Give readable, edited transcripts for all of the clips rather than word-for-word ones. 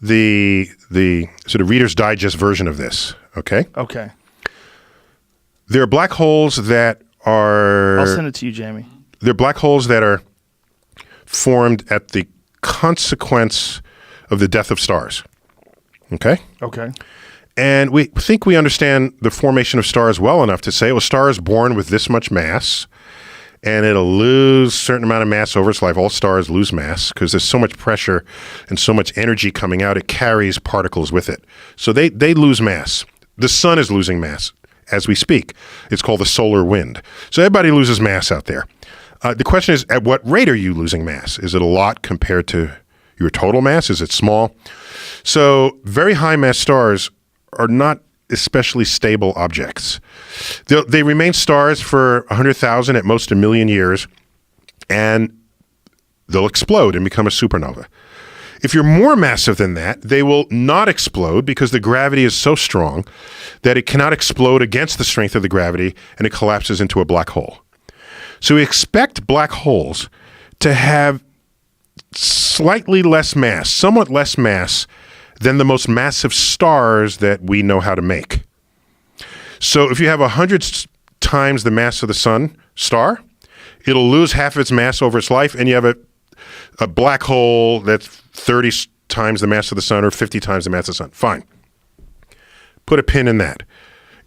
the sort of Reader's Digest version of this. Okay. Okay. There are black holes that are. I'll send it to you, Jamie. There are black holes that are formed at the consequence of the death of stars. Okay. Okay. And we think we understand the formation of stars well enough to say, well, a star is born with this much mass, and it'll lose a certain amount of mass over its life. All stars lose mass because there's so much pressure and so much energy coming out, it carries particles with it. So they lose mass. The sun is losing mass as we speak. It's called the solar wind. So everybody loses mass out there. The question is, at what rate are you losing mass? Is it a lot compared to your total mass? Is it small? So very high mass stars are not especially stable objects. They remain stars for 100,000, at most a million years, and they'll explode and become a supernova. If you're more massive than that, they will not explode because the gravity is so strong that it cannot explode against the strength of the gravity, and it collapses into a black hole. So we expect black holes to have slightly less mass, somewhat less mass than the most massive stars that we know how to make. So if you have 100 times the mass of the sun star, it'll lose half of its mass over its life, and you have a black hole that's 30 times the mass of the sun or 50 times the mass of the sun. Fine. Put a pin in that.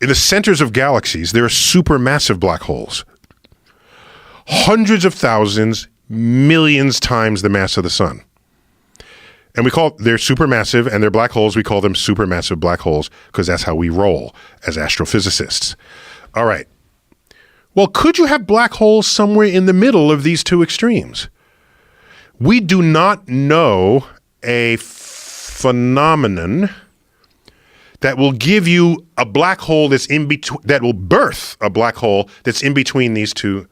In the centers of galaxies, there are supermassive black holes. Hundreds of thousands, millions times the mass of the sun. And they're supermassive, and they're black holes. We call them supermassive black holes because that's how we roll as astrophysicists. All right. Well, could you have black holes somewhere in the middle of these two extremes? We do not know a phenomenon that will give you a black hole that's in between, that will birth a black hole that's in between these two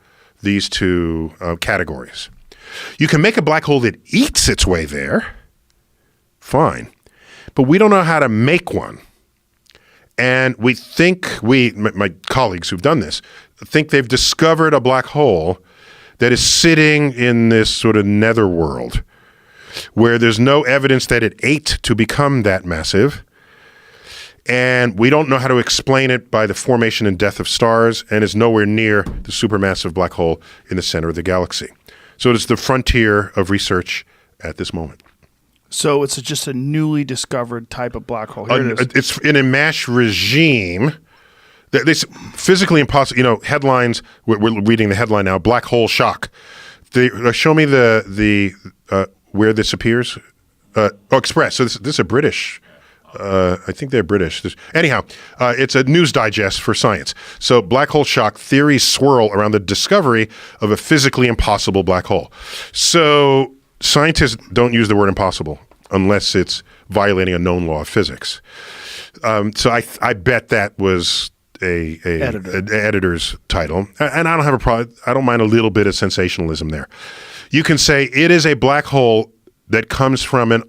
categories. You can make a black hole that eats its way there. Fine. But we don't know how to make one. And we think, my colleagues who've done this, think they've discovered a black hole that is sitting in this sort of netherworld where there's no evidence that it ate to become that massive. And we don't know how to explain it by the formation and death of stars, and is nowhere near the supermassive black hole in the center of the galaxy. So it's the frontier of research at this moment. So it's just a newly discovered type of black hole. Here it is. It's in a MASH regime. It's physically impossible. Headlines. We're reading the headline now. Black hole shock. Show me the where this appears. Express. So this is a British. I think they're British. Anyhow, it's a news digest for science. So black hole shock, theories swirl around the discovery of a physically impossible black hole. So scientists don't use the word impossible unless it's violating a known law of physics. So I bet that was an editor's title. And I don't have a problem. I don't mind a little bit of sensationalism there. You can say it is a black hole that comes from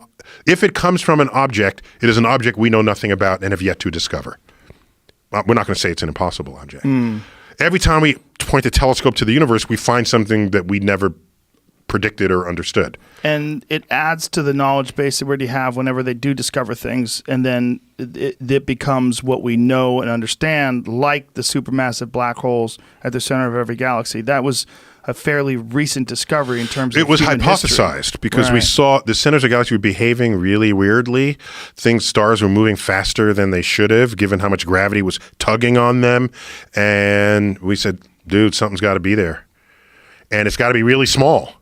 if it comes from an object, it is an object we know nothing about and have yet to discover. We're not going to say it's an impossible object. Every time we point the telescope to the universe, we find something that we never predicted or understood. And it adds to the knowledge base they already have whenever they do discover things, and then it becomes what we know and understand, like the supermassive black holes at the center of every galaxy. That was a fairly recent discovery in terms of it was human hypothesized history. because we saw the centers of the galaxy were behaving really weirdly. Stars were moving faster than they should have, given how much gravity was tugging on them. And we said, dude, something's got to be there. And it's got to be really small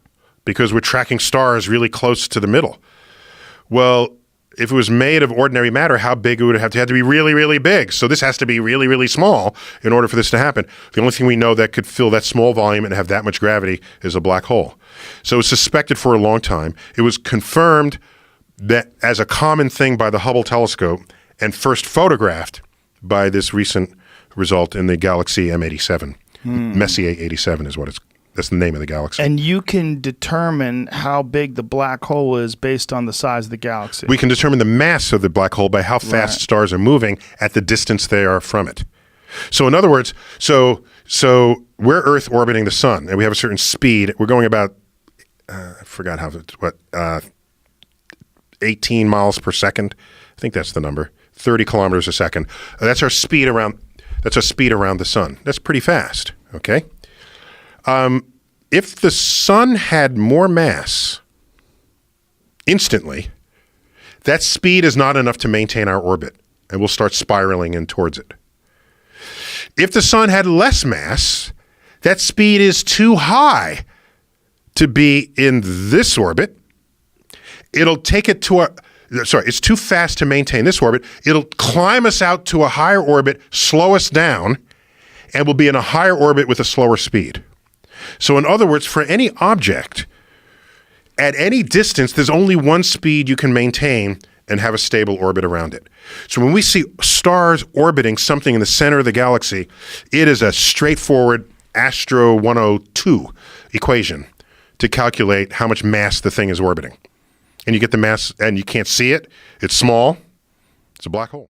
because we're tracking stars really close to the middle. Well, if it was made of ordinary matter, how big it would have to be really, really big. So this has to be really, really small in order for this to happen. The only thing we know that could fill that small volume and have that much gravity is a black hole. So it was suspected for a long time. It was confirmed that as a common thing by the Hubble telescope and first photographed by this recent result in the galaxy M87. Messier 87 is that's the name of the galaxy. And you can determine how big the black hole is based on the size of the galaxy. We can determine the mass of the black hole by how fast stars are moving at the distance they are from it. So in other words, so we're Earth orbiting the sun, and we have a certain speed. We're going about, I forgot 18 miles per second. I think that's the number. 30 kilometers a second. That's our speed around the sun. That's pretty fast, okay? If the sun had more mass instantly, that speed is not enough to maintain our orbit, and we'll start spiraling in towards it. If the sun had less mass, that speed is too high to be in this orbit. It'll take it to it's too fast to maintain this orbit. It'll climb us out to a higher orbit, slow us down, and we'll be in a higher orbit with a slower speed. So in other words, for any object, at any distance, there's only one speed you can maintain and have a stable orbit around it. So when we see stars orbiting something in the center of the galaxy, it is a straightforward Astro 102 equation to calculate how much mass the thing is orbiting. And you get the mass, and you can't see it. It's small. It's a black hole.